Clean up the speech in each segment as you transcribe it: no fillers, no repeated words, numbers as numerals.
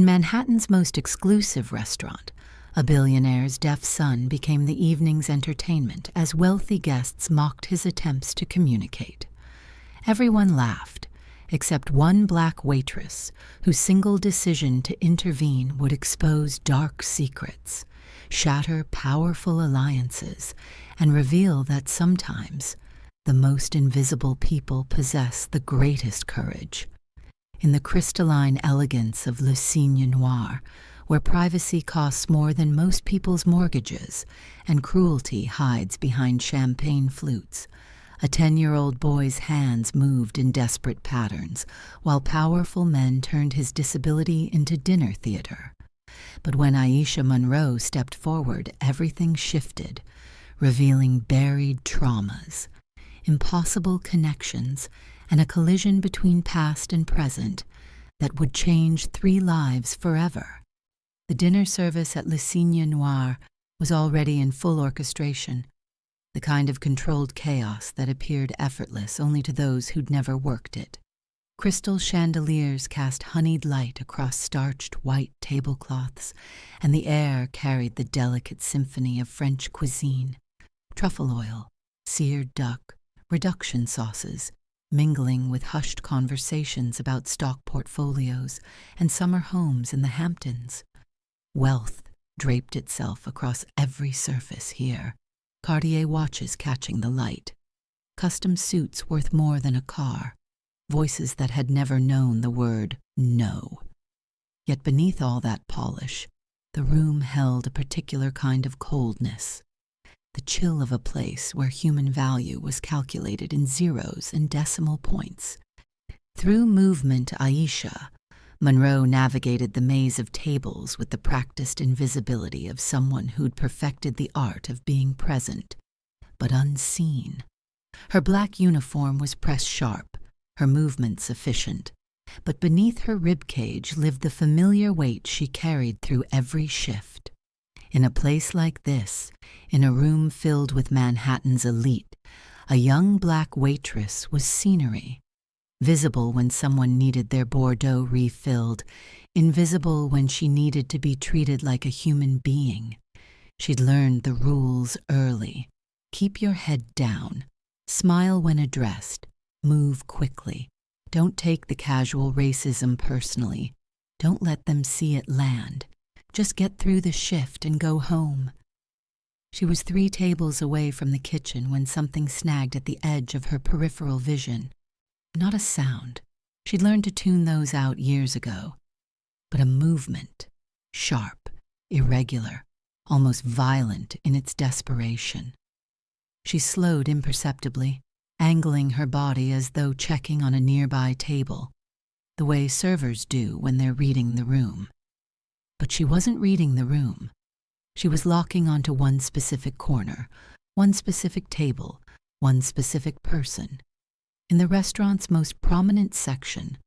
Manhattan's most exclusive restaurant, a billionaire's deaf son became the evening's entertainment as wealthy guests mocked his attempts to communicate. Everyone laughed, except one black waitress whose single decision to intervene would expose dark secrets, shatter powerful alliances, and reveal that sometimes the most invisible people possess the greatest courage. In the crystalline elegance of Le Cygne Noir, where privacy costs more than most people's mortgages and cruelty hides behind champagne flutes, a 10-year-old boy's hands moved in desperate patterns, while powerful men turned his disability into dinner theater. But when Aisha Monroe stepped forward, everything shifted, revealing buried traumas, impossible connections, and a collision between past and present that would change 3 lives forever. The dinner service at Le Cygne Noir was already in full orchestration, the kind of controlled chaos that appeared effortless only to those who'd never worked it. Crystal chandeliers cast honeyed light across starched white tablecloths, and the air carried the delicate symphony of French cuisine, truffle oil, seared duck, reduction sauces, mingling with hushed conversations about stock portfolios and summer homes in the Hamptons. Wealth draped itself across every surface here, Cartier watches catching the light, custom suits worth more than a car, voices that had never known the word no. Yet beneath all that polish, the room held a particular kind of coldness, the chill of a place where human value was calculated in zeros and decimal points. Through movement Aisha, Monroe navigated the maze of tables with the practiced invisibility of someone who'd perfected the art of being present, but unseen. Her black uniform was pressed sharp, her movements efficient, but beneath her ribcage lived the familiar weight she carried through every shift. In a place like this, in a room filled with Manhattan's elite, a young black waitress was scenery, visible when someone needed their Bordeaux refilled, invisible when she needed to be treated like a human being. She'd learned the rules early. Keep your head down, smile when addressed, move quickly. Don't take the casual racism personally. Don't let them see it land. Just get through the shift and go home. She was 3 tables away from the kitchen when something snagged at the edge of her peripheral vision. Not a sound. She'd learned to tune those out years ago. But a movement, sharp, irregular, almost violent in its desperation. She slowed imperceptibly, angling her body as though checking on a nearby table, the way servers do when they're reading the room. But she wasn't reading the room. She was locking onto one specific corner, one specific table, one specific person. In the restaurant's most prominent section,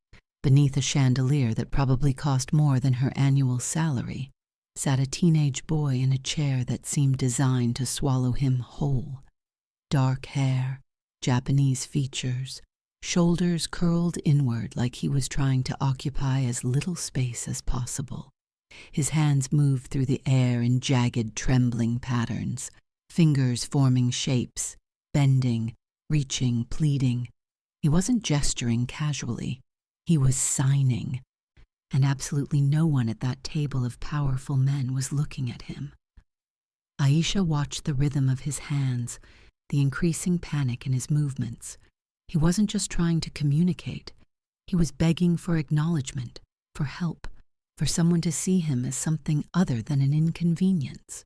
beneath a chandelier that probably cost more than her annual salary, sat a teenage boy in a chair that seemed designed to swallow him whole. Dark hair, Japanese features, shoulders curled inward like he was trying to occupy as little space as possible. His hands moved through the air in jagged, trembling patterns, fingers forming shapes, bending, reaching, pleading. He wasn't gesturing casually. He was signing, and absolutely no one at that table of powerful men was looking at him. Aisha watched the rhythm of his hands, the increasing panic in his movements. He wasn't just trying to communicate. He was begging for acknowledgement, for help, for someone to see him as something other than an inconvenience.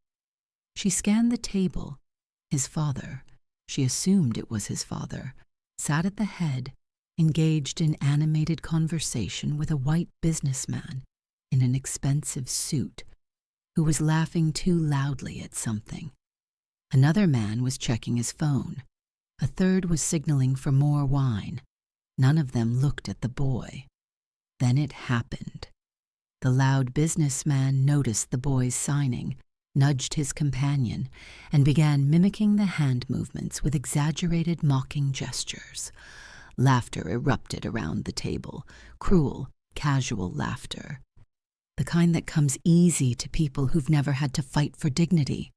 She scanned the table. His father, she assumed it was his father, sat at the head, engaged in animated conversation with a white businessman in an expensive suit who was laughing too loudly at something. Another man was checking his phone. A third was signaling for more wine. None of them looked at the boy. Then it happened. The loud businessman noticed the boy's signing, nudged his companion, and began mimicking the hand movements with exaggerated mocking gestures. Laughter erupted around the table, cruel, casual laughter. The kind that comes easy to people who've never had to fight for dignity.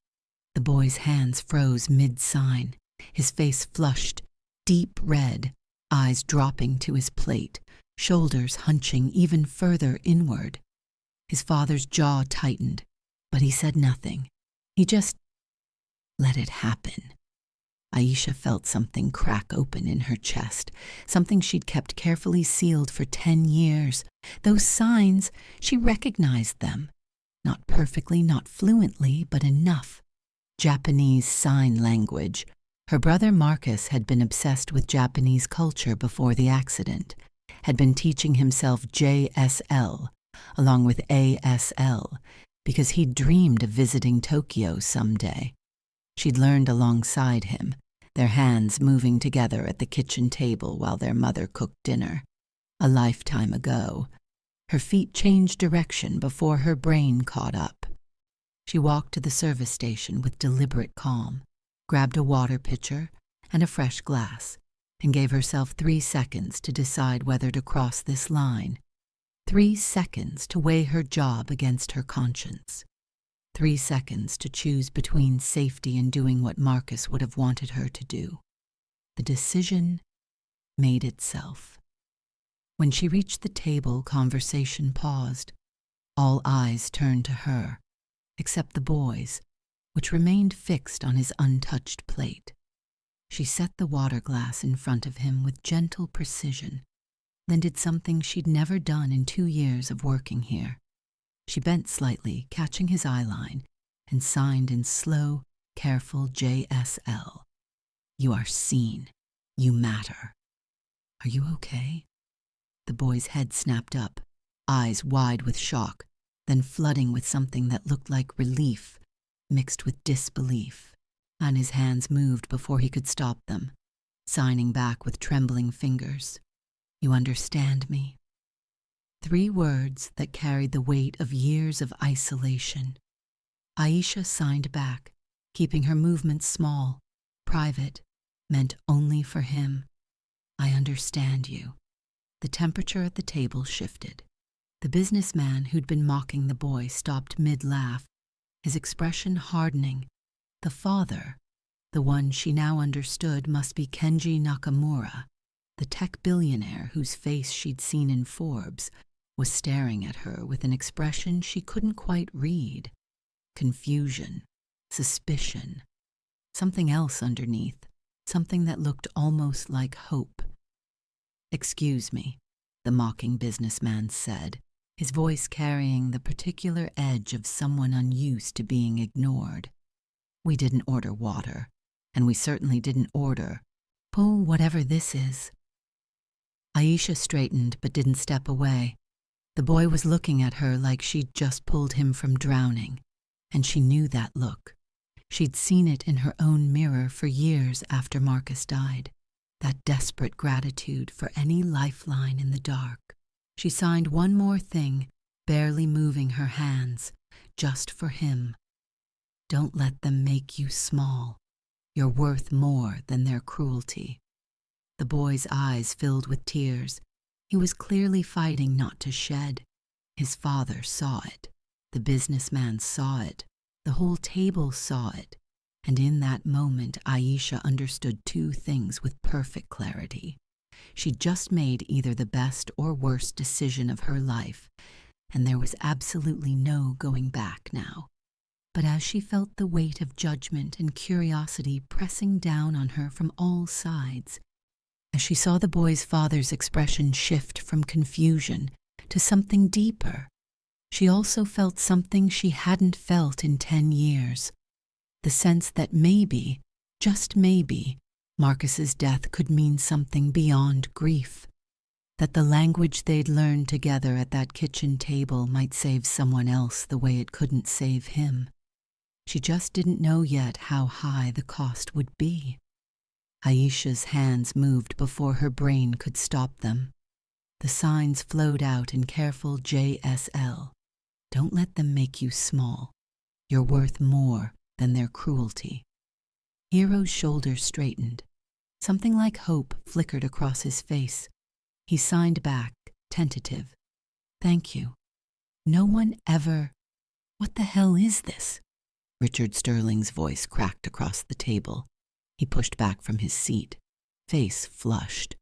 The boy's hands froze mid-sign, his face flushed, deep red, eyes dropping to his plate, shoulders hunching even further inward. His father's jaw tightened, but he said nothing. He just let it happen. Aisha felt something crack open in her chest, something she'd kept carefully sealed for 10 years. Those signs, she recognized them. Not perfectly, not fluently, but enough. Japanese sign language. Her brother Marcus had been obsessed with Japanese culture before the accident, had been teaching himself JSL, along with ASL, because he'd dreamed of visiting Tokyo someday. She'd learned alongside him, their hands moving together at the kitchen table while their mother cooked dinner. A lifetime ago. Her feet changed direction before her brain caught up. She walked to the service station with deliberate calm, grabbed a water pitcher and a fresh glass, and gave herself 3 seconds to decide whether to cross this line. 3 seconds to weigh her job against her conscience. 3 seconds to choose between safety and doing what Marcus would have wanted her to do. The decision made itself. When she reached the table, conversation paused. All eyes turned to her, except the boy's, which remained fixed on his untouched plate. She set the water glass in front of him with gentle precision, then did something she'd never done in 2 years of working here. She bent slightly, catching his eyeline, and signed in slow, careful JSL. You are seen. You matter. Are you okay? The boy's head snapped up, eyes wide with shock, then flooding with something that looked like relief, mixed with disbelief. And his hands moved before he could stop them, signing back with trembling fingers. You understand me? 3 words that carried the weight of years of isolation. Aisha signed back, keeping her movements small, private, meant only for him. I understand you. The temperature at the table shifted. The businessman who'd been mocking the boy stopped mid-laugh, his expression hardening. The father, the one she now understood must be Kenji Nakamura, the tech billionaire whose face she'd seen in Forbes, was staring at her with an expression she couldn't quite read. Confusion, suspicion, something else underneath, something that looked almost like hope. Excuse me, the mocking businessman said, his voice carrying the particular edge of someone unused to being ignored. We didn't order water, and we certainly didn't order, pull whatever this is. Aisha straightened but didn't step away. The boy was looking at her like she'd just pulled him from drowning, and she knew that look. She'd seen it in her own mirror for years after Marcus died, that desperate gratitude for any lifeline in the dark. She signed one more thing, barely moving her hands, just for him. Don't let them make you small. You're worth more than their cruelty. The boy's eyes filled with tears. He was clearly fighting not to shed. His father saw it. The businessman saw it. The whole table saw it. And in that moment, Aisha understood 2 things with perfect clarity. She'd just made either the best or worst decision of her life, and there was absolutely no going back now. But as she felt the weight of judgment and curiosity pressing down on her from all sides, as she saw the boy's father's expression shift from confusion to something deeper, she also felt something she hadn't felt in 10 years. The sense that maybe, just maybe, Marcus's death could mean something beyond grief. That the language they'd learned together at that kitchen table might save someone else the way it couldn't save him. She just didn't know yet how high the cost would be. Aisha's hands moved before her brain could stop them. The signs flowed out in careful JSL. Don't let them make you small. You're worth more than their cruelty. Hero's shoulders straightened. Something like hope flickered across his face. He signed back, tentative. Thank you. No one ever... What the hell is this? Richard Sterling's voice cracked across the table. He pushed back from his seat, face flushed,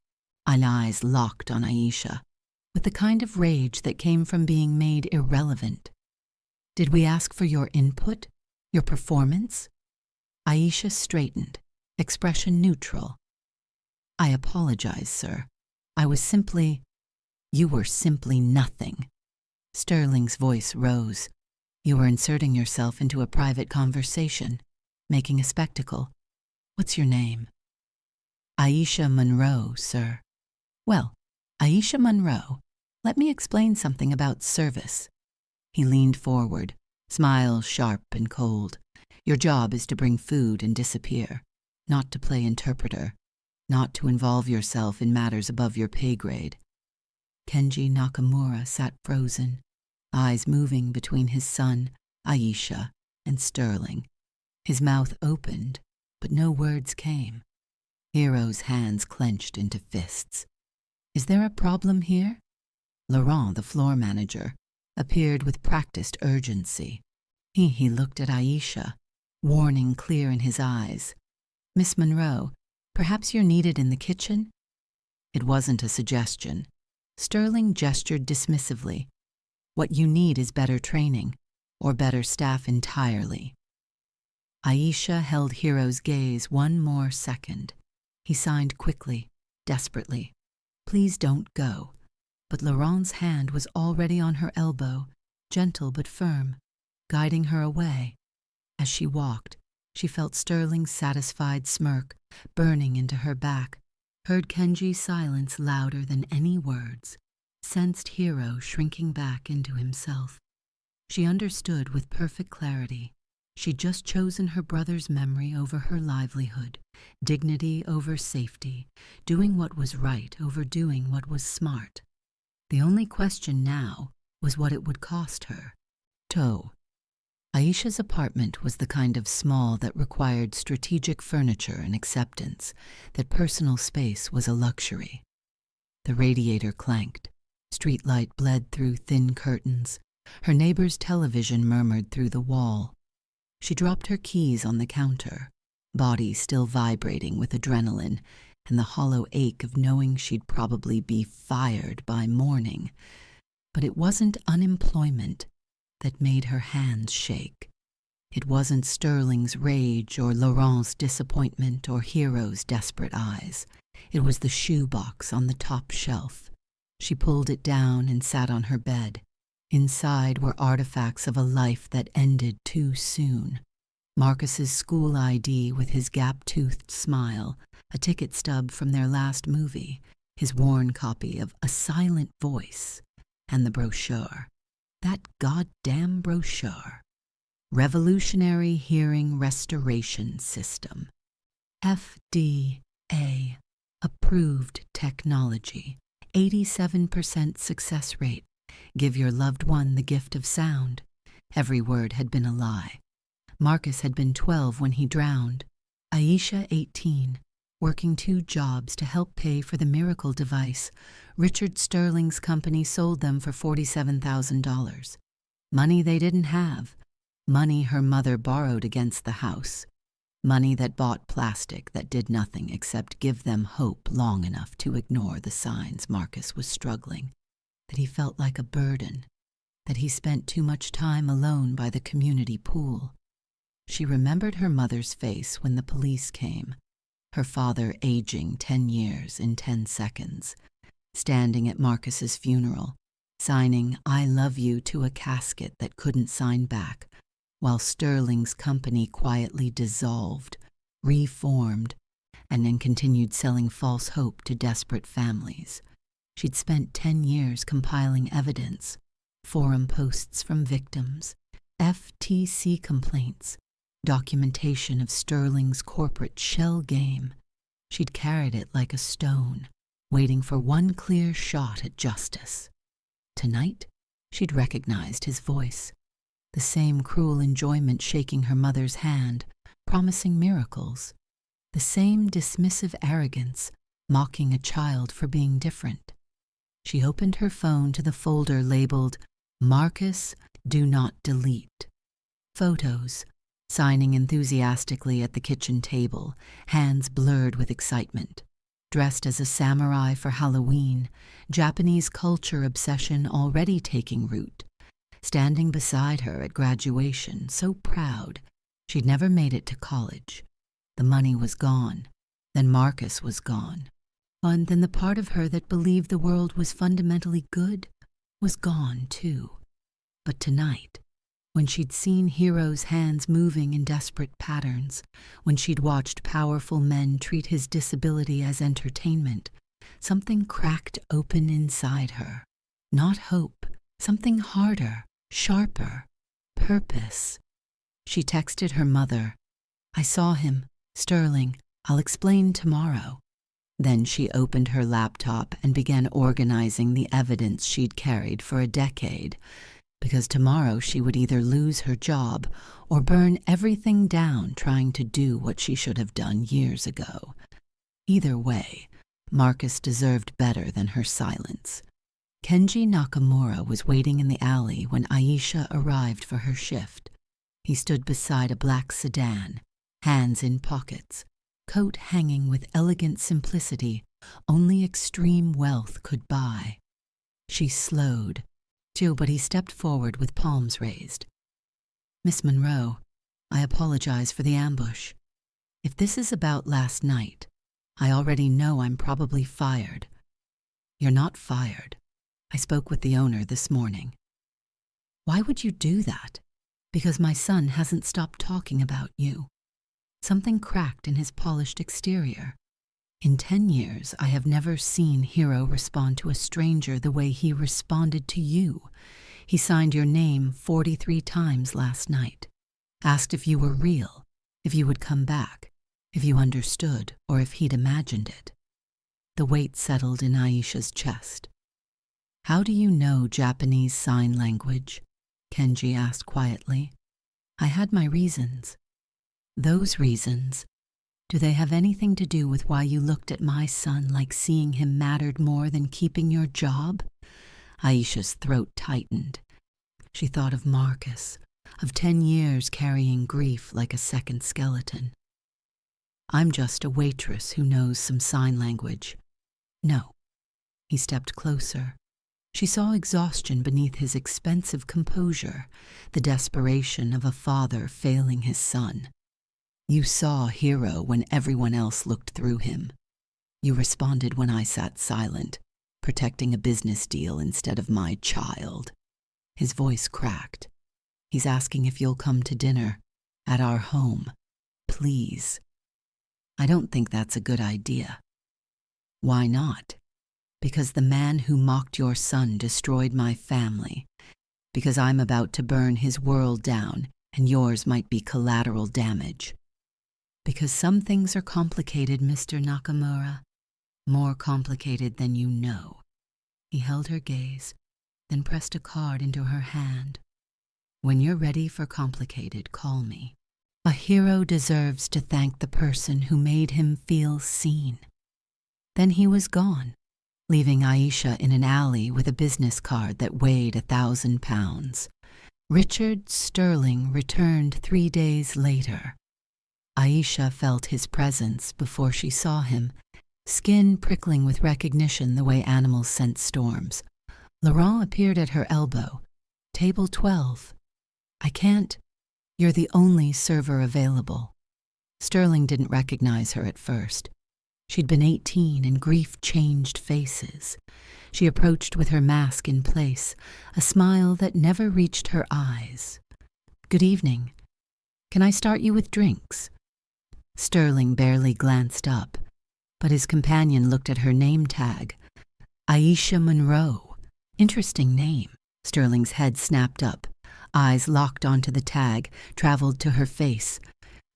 and eyes locked on Aisha, with the kind of rage that came from being made irrelevant. Did we ask for your input? Your performance? Aisha straightened, expression neutral. I apologize, sir. I was simply... You were simply nothing. Sterling's voice rose. You were inserting yourself into a private conversation, making a spectacle. What's your name? Aisha Monroe, sir. Well, Aisha Monroe, let me explain something about service. He leaned forward, smile sharp and cold. Your job is to bring food and disappear, not to play interpreter, not to involve yourself in matters above your pay grade. Kenji Nakamura sat frozen, eyes moving between his son, Aisha, and Sterling. His mouth opened, but no words came. Hero's hands clenched into fists. Is there a problem here? Laurent, the floor manager, appeared with practiced urgency. He looked at Aisha, warning clear in his eyes. Miss Monroe, perhaps you're needed in the kitchen? It wasn't a suggestion. Sterling gestured dismissively. What you need is better training, or better staff entirely. Aisha held Hero's gaze one more second. He signed quickly, desperately. Please don't go. But Laurent's hand was already on her elbow, gentle but firm, guiding her away. As she walked, she felt Sterling's satisfied smirk burning into her back, heard Kenji's silence louder than any words, sensed Hero shrinking back into himself. She understood with perfect clarity. She'd just chosen her brother's memory over her livelihood, dignity over safety, doing what was right over doing what was smart. The only question now was what it would cost her. Aisha's apartment was the kind of small that required strategic furniture and acceptance, that personal space was a luxury. The radiator clanked. Streetlight bled through thin curtains. Her neighbor's television murmured through the wall. She dropped her keys on the counter, body still vibrating with adrenaline and the hollow ache of knowing she'd probably be fired by morning. But it wasn't unemployment that made her hands shake. It wasn't Sterling's rage or Laurent's disappointment or Hero's desperate eyes. It was the shoebox on the top shelf. She pulled it down and sat on her bed. Inside were artifacts of a life that ended too soon. Marcus's school ID with his gap-toothed smile, a ticket stub from their last movie, his worn copy of A Silent Voice, and the brochure. That goddamn brochure. Revolutionary Hearing Restoration System. FDA. Approved technology. 87% success rate. Give your loved one the gift of sound. Every word had been a lie. Marcus had been 12 when he drowned. Aisha 18, working 2 jobs to help pay for the miracle device. Richard Sterling's company sold them for $47,000. Money they didn't have. Money her mother borrowed against the house. Money that bought plastic that did nothing except give them hope long enough to ignore the signs Marcus was struggling, that he felt like a burden, that he spent too much time alone by the community pool. She remembered her mother's face when the police came, her father aging 10 years in 10 seconds, standing at Marcus's funeral, signing "I love you" to a casket that couldn't sign back, while Sterling's company quietly dissolved, reformed, and then continued selling false hope to desperate families. She'd spent 10 years compiling evidence, forum posts from victims, FTC complaints, documentation of Sterling's corporate shell game. She'd carried it like a stone, waiting for one clear shot at justice. Tonight, she'd recognized his voice, the same cruel enjoyment shaking her mother's hand, promising miracles, the same dismissive arrogance, mocking a child for being different. She opened her phone to the folder labeled Marcus, do not delete. Photos, signing enthusiastically at the kitchen table, hands blurred with excitement. Dressed as a samurai for Halloween, Japanese culture obsession already taking root. Standing beside her at graduation, so proud. She'd never made it to college. The money was gone. Then Marcus was gone. And then the part of her that believed the world was fundamentally good was gone, too. But tonight, when she'd seen Hero's hands moving in desperate patterns, when she'd watched powerful men treat his disability as entertainment, something cracked open inside her. Not hope, something harder, sharper, purpose. She texted her mother, "I saw him, Sterling. I'll explain tomorrow." Then she opened her laptop and began organizing the evidence she'd carried for a decade, because tomorrow she would either lose her job or burn everything down trying to do what she should have done years ago. Either way, Marcus deserved better than her silence. Kenji Nakamura was waiting in the alley when Aisha arrived for her shift. He stood beside a black sedan, hands in pockets, coat hanging with elegant simplicity only extreme wealth could buy. She slowed, but he stepped forward with palms raised. "Miss Monroe, I apologize for the ambush. If this is about last night, I already know I'm probably fired." "You're not fired. I spoke with the owner this morning." "Why would you do that?" "Because my son hasn't stopped talking about you." Something cracked in his polished exterior. "In 10 years, I have never seen Hero respond to a stranger the way he responded to you. He signed your name 43 times last night. Asked if you were real, if you would come back, if you understood, or if he'd imagined it." The weight settled in Aisha's chest. "How do you know Japanese sign language?" Kenji asked quietly. "I had my reasons." "Those reasons, do they have anything to do with why you looked at my son like seeing him mattered more than keeping your job?" Aisha's throat tightened. She thought of Marcus, of 10 years carrying grief like a second skeleton. "I'm just a waitress who knows some sign language." "No." He stepped closer. She saw exhaustion beneath his expensive composure, the desperation of a father failing his son. "You saw Hero when everyone else looked through him. You responded when I sat silent, protecting a business deal instead of my child." His voice cracked. "He's asking if you'll come to dinner, at our home. Please." "I don't think that's a good idea." "Why not?" "Because the man who mocked your son destroyed my family. Because I'm about to burn his world down, and yours might be collateral damage. Because some things are complicated, Mr. Nakamura. More complicated than you know." He held her gaze, then pressed a card into her hand. "When you're ready for complicated, call me. A hero deserves to thank the person who made him feel seen." Then he was gone, leaving Aisha in an alley with a business card that weighed 1,000 pounds. Richard Sterling returned 3 days later. Aisha felt his presence before she saw him, skin prickling with recognition the way animals sense storms. Laurent appeared at her elbow. "Table 12. "I can't. You're the only server available." Sterling didn't recognize her at first. She'd been 18 and grief changed faces. She approached with her mask in place, a smile that never reached her eyes. "Good evening. Can I start you with drinks?" Sterling barely glanced up, but his companion looked at her name tag. Aisha Monroe. Interesting name. Sterling's head snapped up. Eyes locked onto the tag, traveled to her face.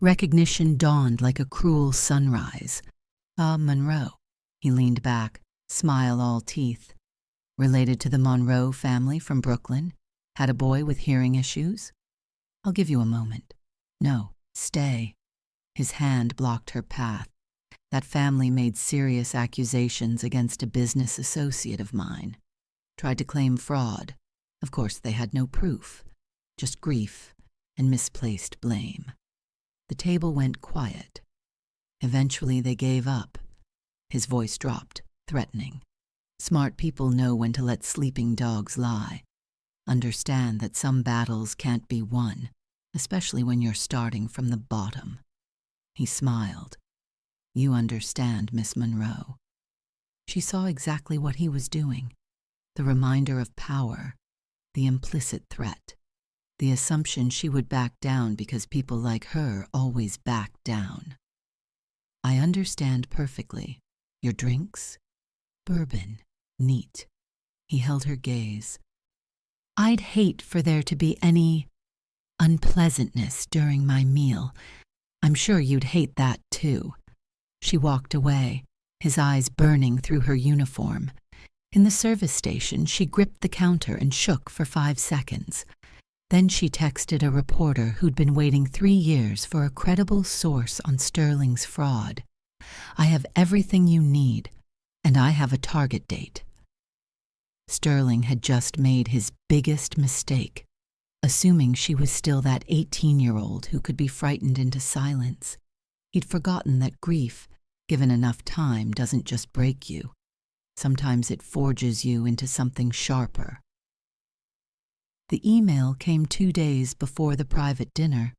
Recognition dawned like a cruel sunrise. "Ah, Monroe." He leaned back, smile all teeth. "Related to the Monroe family from Brooklyn? Had a boy with hearing issues?" "I'll give you a moment." "No, stay." His hand blocked her path. "That family made serious accusations against a business associate of mine. Tried to claim fraud. Of course, they had no proof, just grief and misplaced blame. The table went quiet. Eventually, they gave up. His voice dropped, threatening. Smart people know when to let sleeping dogs lie. Understand that some battles can't be won, especially when you're starting from the bottom. He smiled. You understand, Miss Monroe. She saw exactly what he was doing. The reminder of power, the implicit threat, the assumption she would back down because people like her always back down. I understand perfectly. Your drinks? Bourbon. Neat. He held her gaze. I'd hate for there to be any unpleasantness during my meal. I'm sure you'd hate that too. She walked away, his eyes burning through her uniform. In the service station, she gripped the counter and shook for 5 seconds. Then she texted a reporter who'd been waiting 3 years for a credible source on Sterling's fraud. I have everything you need, and I have a target date. Sterling had just made his biggest mistake, assuming she was still that 18-year-old who could be frightened into silence. He'd forgotten that grief, given enough time, doesn't just break you. Sometimes it forges you into something sharper. The email came 2 days before the private dinner.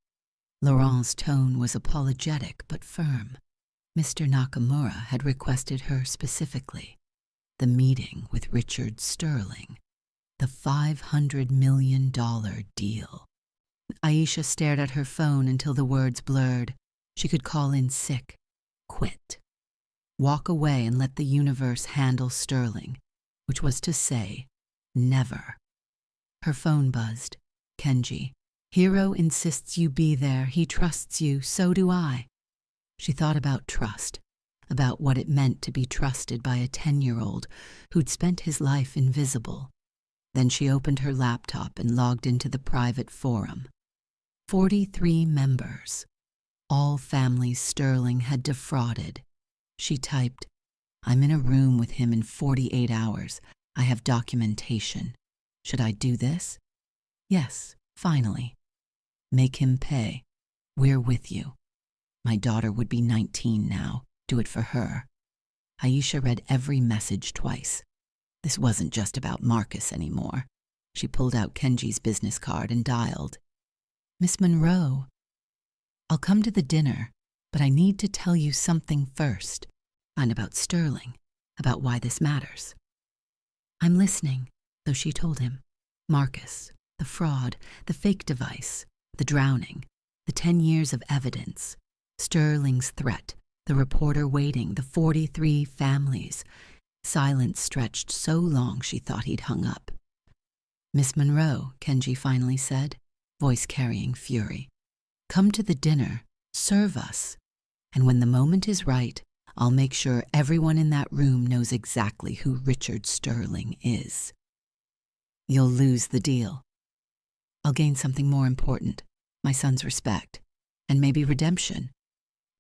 Laurent's tone was apologetic but firm. Mr. Nakamura had requested her specifically. The meeting with Richard Sterling. The $500 million deal. Aisha stared at her phone until the words blurred. She could call in sick. Quit. Walk away and let the universe handle Sterling, which was to say, never. Her phone buzzed. Kenji. Hiro insists you be there. He trusts you. So do I. She thought about trust, about what it meant to be trusted by a 10-year-old who'd spent his life invisible. Then she opened her laptop and logged into the private forum. 43 members. All families Sterling had defrauded. She typed, I'm in a room with him in 48 hours. I have documentation. Should I do this? Yes, finally. Make him pay. We're with you. My daughter would be 19 now. Do it for her. Aisha read every message twice. This wasn't just about Marcus anymore. She pulled out Kenji's business card and dialed. Miss Monroe, I'll come to the dinner, but I need to tell you something first. And about Sterling, about why this matters. I'm listening, though she told him. Marcus, the fraud, the fake device, the drowning, the 10 years of evidence, Sterling's threat, the reporter waiting, the 43 families. Silence stretched so long she thought he'd hung up. Miss Monroe, Kenji finally said, voice carrying fury. Come to the dinner, serve us, and when the moment is right, I'll make sure everyone in that room knows exactly who Richard Sterling is. You'll lose the deal. I'll gain something more important, my son's respect, and maybe redemption.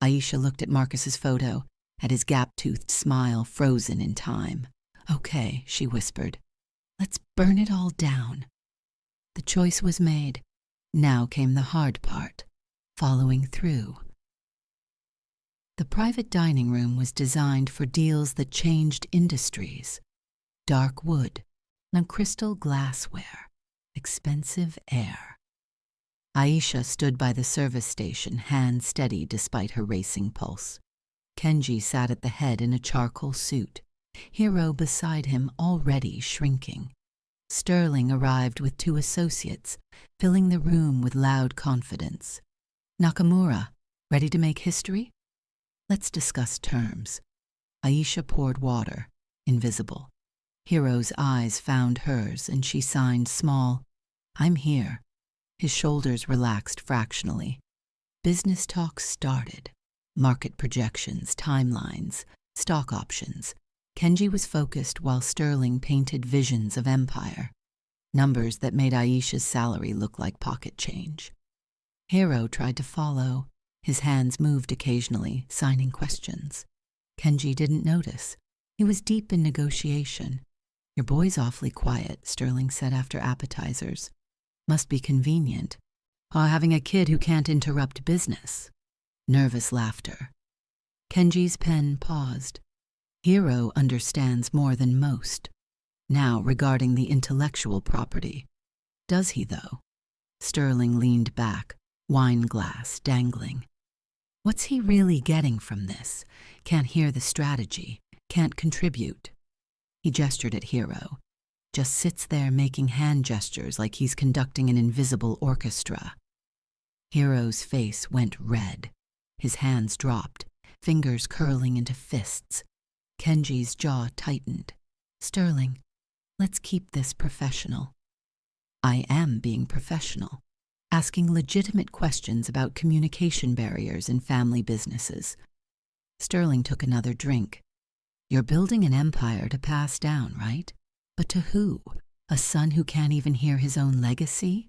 Aisha looked at Marcus's photo, at his gap-toothed smile frozen in time. Okay, she whispered. Let's burn it all down. The choice was made. Now came the hard part, following through. The private dining room was designed for deals that changed industries. Dark wood, non-crystal glassware, expensive air. Aisha stood by the service station, hands steady despite her racing pulse. Kenji sat at the head in a charcoal suit, Hiro beside him already shrinking. Sterling arrived with 2 associates, filling the room with loud confidence. Nakamura, ready to make history? Let's discuss terms. Aisha poured water, invisible. Hiro's eyes found hers, and she signed small, I'm here. His shoulders relaxed fractionally. Business talk started. Market projections, timelines, stock options. Kenji was focused while Sterling painted visions of empire. Numbers that made Aisha's salary look like pocket change. Hiro tried to follow. His hands moved occasionally, signing questions. Kenji didn't notice. He was deep in negotiation. Your boy's awfully quiet, Sterling said after appetizers. Must be convenient. Having a kid who can't interrupt business. Nervous laughter. Kenji's pen paused. Hiro understands more than most. Now regarding the intellectual property. Does he, though? Sterling leaned back, wine glass dangling. What's he really getting from this? Can't hear the strategy, can't contribute. He gestured at Hiro. Just sits there making hand gestures like he's conducting an invisible orchestra. Hiro's face went red. His hands dropped, fingers curling into fists. Kenji's jaw tightened. Sterling, let's keep this professional. I am being professional, asking legitimate questions about communication barriers in family businesses. Sterling took another drink. You're building an empire to pass down, right? But to who? A son who can't even hear his own legacy?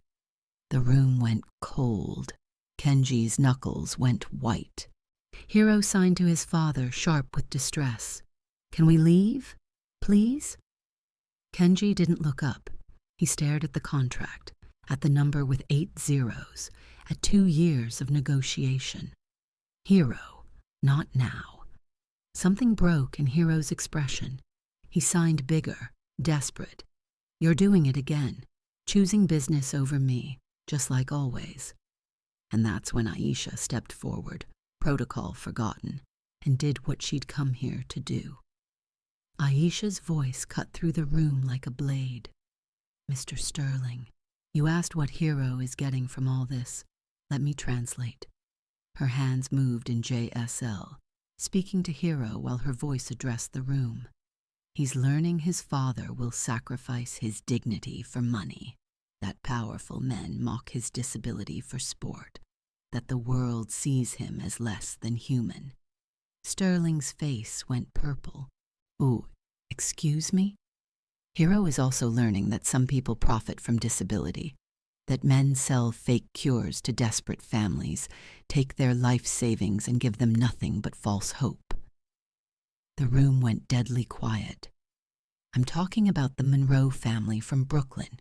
The room went cold. Kenji's knuckles went white. Hiro signed to his father, sharp with distress. Can we leave? Please? Kenji didn't look up. He stared at the contract, at the number with 8 zeros, at 2 years of negotiation. Hiro, not now. Something broke in Hiro's expression. He signed bigger, desperate. You're doing it again, choosing business over me, just like always. And that's when Aisha stepped forward, protocol forgotten, and did what she'd come here to do. Aisha's voice cut through the room like a blade. Mr. Sterling, you asked what Hiro is getting from all this. Let me translate. Her hands moved in JSL, speaking to Hiro while her voice addressed the room. He's learning his father will sacrifice his dignity for money, that powerful men mock his disability for sport, that the world sees him as less than human. Sterling's face went purple. Ooh, excuse me? Hiro is also learning that some people profit from disability, that men sell fake cures to desperate families, take their life savings and give them nothing but false hope. The room went deadly quiet. I'm talking about the Monroe family from Brooklyn.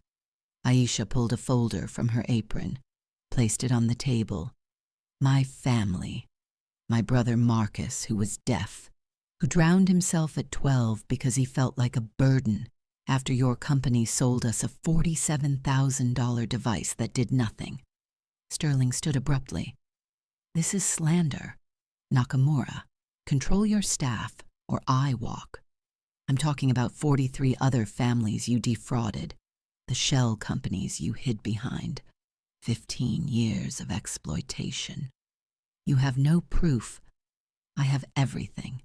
Aisha pulled a folder from her apron, placed it on the table. My family. My brother Marcus, who was deaf, who drowned himself at 12 because he felt like a burden after your company sold us a $47,000 device that did nothing. Sterling stood abruptly. This is slander. Nakamura, control your staff or I walk. I'm talking about 43 other families you defrauded, the shell companies you hid behind. 15 years of exploitation. You have no proof. I have everything.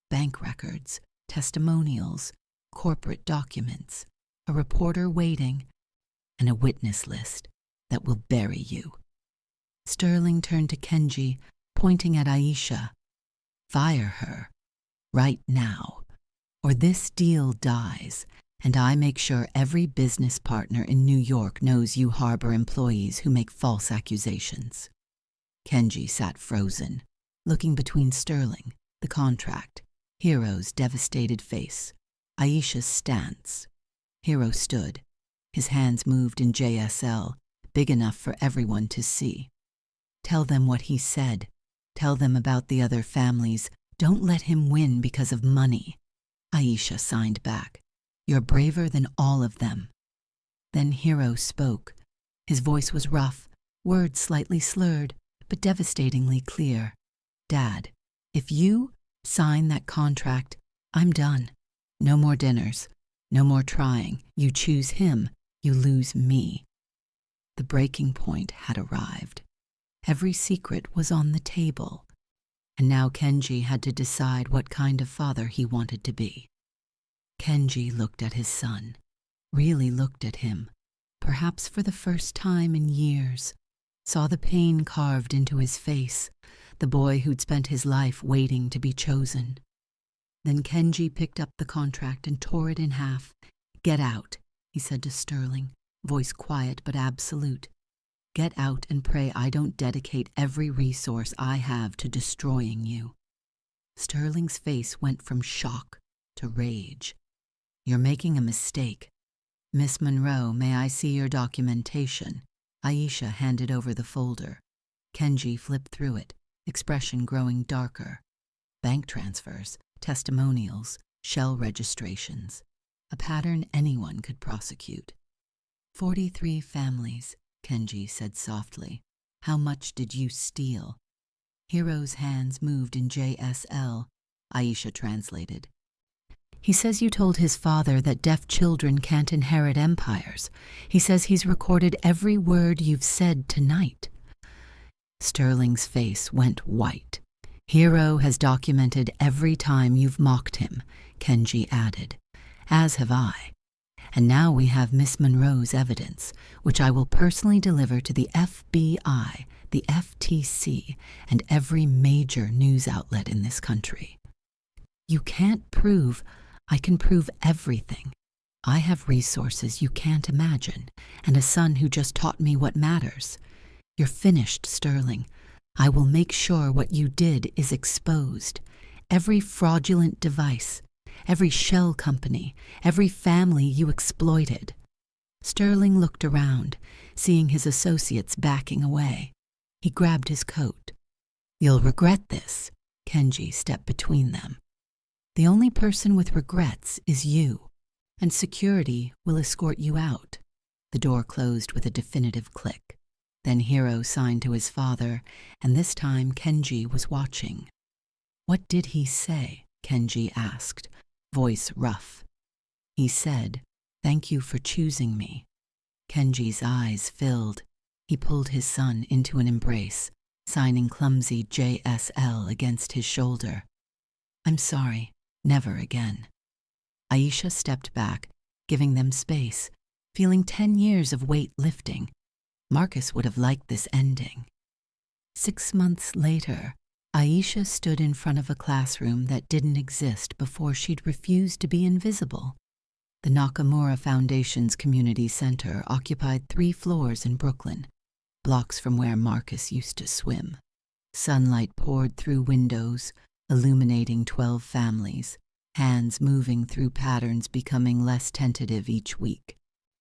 Bank records, testimonials, corporate documents, a reporter waiting, and a witness list that will bury you. Sterling turned to Kenji, pointing at Aisha. Fire her, right now, or this deal dies, and I make sure every business partner in New York knows you harbor employees who make false accusations. Kenji sat frozen, looking between Sterling, the contract, Hiro's devastated face, Aisha's stance. Hiro stood. His hands moved in JSL, big enough for everyone to see. Tell them what he said. Tell them about the other families. Don't let him win because of money. Aisha signed back. You're braver than all of them. Then Hiro spoke. His voice was rough, words slightly slurred, but devastatingly clear. Dad, if you sign that contract, I'm done. No more dinners. No more trying. You choose him, you lose me. The breaking point had arrived. Every secret was on the table. And now Kenji had to decide what kind of father he wanted to be. Kenji looked at his son, really looked at him, perhaps for the first time in years, saw the pain carved into his face, the boy who'd spent his life waiting to be chosen. Then Kenji picked up the contract and tore it in half. Get out, he said to Sterling, voice quiet but absolute. Get out and pray I don't dedicate every resource I have to destroying you. Sterling's face went from shock to rage. You're making a mistake. Miss Monroe, may I see your documentation? Aisha handed over the folder. Kenji flipped through it, expression growing darker. Bank transfers, testimonials, shell registrations. A pattern anyone could prosecute. 43 families, Kenji said softly. How much did you steal? Hiro's hands moved in JSL, Aisha translated. He says you told his father that deaf children can't inherit empires. He says he's recorded every word you've said tonight. Sterling's face went white. Hiro has documented every time you've mocked him, Kenji added, as have I. And now we have Miss Monroe's evidence, which I will personally deliver to the FBI, the FTC, and every major news outlet in this country. You can't prove. I can prove everything. I have resources you can't imagine, and a son who just taught me what matters. You're finished, Sterling. I will make sure what you did is exposed. Every fraudulent device, every shell company, every family you exploited. Sterling looked around, seeing his associates backing away. He grabbed his coat. You'll regret this. Kenji stepped between them. The only person with regrets is you, and security will escort you out. The door closed with a definitive click. Then Hiro signed to his father, and this time Kenji was watching. What did he say? Kenji asked, voice rough. He said, "Thank you for choosing me." Kenji's eyes filled. He pulled his son into an embrace, signing clumsy JSL against his shoulder. I'm sorry. Never again. Aisha stepped back, giving them space, feeling 10 years of weight lifting. Marcus would have liked this ending. 6 months later, Aisha stood in front of a classroom that didn't exist before she'd refused to be invisible. The Nakamura Foundation's community center occupied 3 floors in Brooklyn, blocks from where Marcus used to swim. Sunlight poured through windows, illuminating 12 families, hands moving through patterns becoming less tentative each week.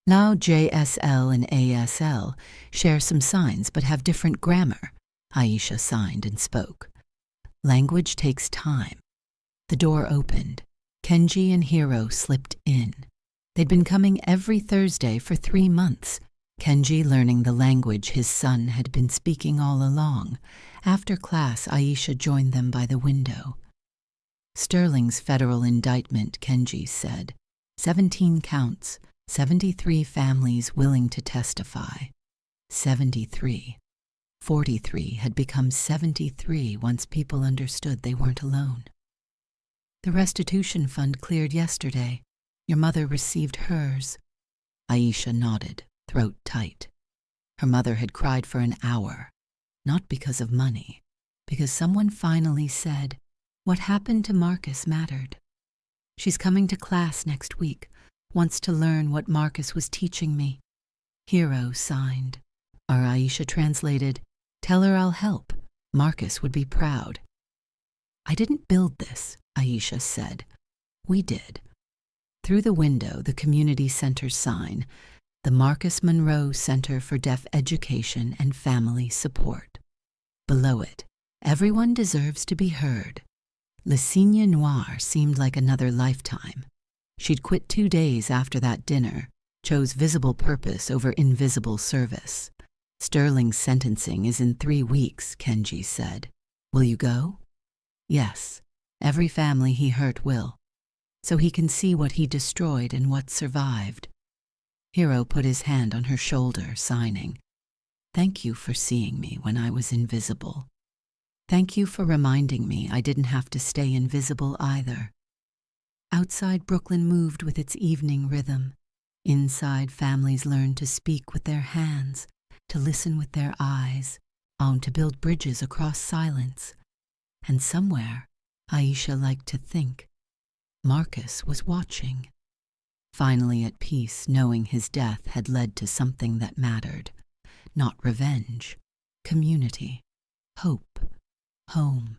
Now JSL and ASL share some signs but have different grammar, Aisha signed and spoke. Language takes time. The door opened. Kenji and Hiro slipped in. They'd been coming every Thursday for 3 months, Kenji learning the language his son had been speaking all along. After class, Aisha joined them by the window. Sterling's federal indictment, Kenji said. 17 counts, 73 families willing to testify. 73. 43 had become 73 once people understood they weren't alone. The restitution fund cleared yesterday. Your mother received hers. Aisha nodded, throat tight. Her mother had cried for an hour, not because of money, because someone finally said, what happened to Marcus mattered. She's coming to class next week, wants to learn what Marcus was teaching me. Hiro signed. Our Aisha translated, tell her I'll help. Marcus would be proud. I didn't build this, Aisha said. We did. Through the window, the community center sign, the Marcus Monroe Center for Deaf Education and Family Support. Below it, everyone deserves to be heard. Le Cygne Noir seemed like another lifetime. She'd quit 2 days after that dinner, chose visible purpose over invisible service. Sterling's sentencing is in 3 weeks, Kenji said. Will you go? Yes, every family he hurt will, so he can see what he destroyed and what survived. Hiro put his hand on her shoulder, signing. Thank you for seeing me when I was invisible. Thank you for reminding me I didn't have to stay invisible either. Outside, Brooklyn moved with its evening rhythm. Inside, families learned to speak with their hands, to listen with their eyes, on to build bridges across silence. And somewhere, Aisha liked to think, Marcus was watching. Finally at peace, knowing his death had led to something that mattered. Not revenge, community, hope, home.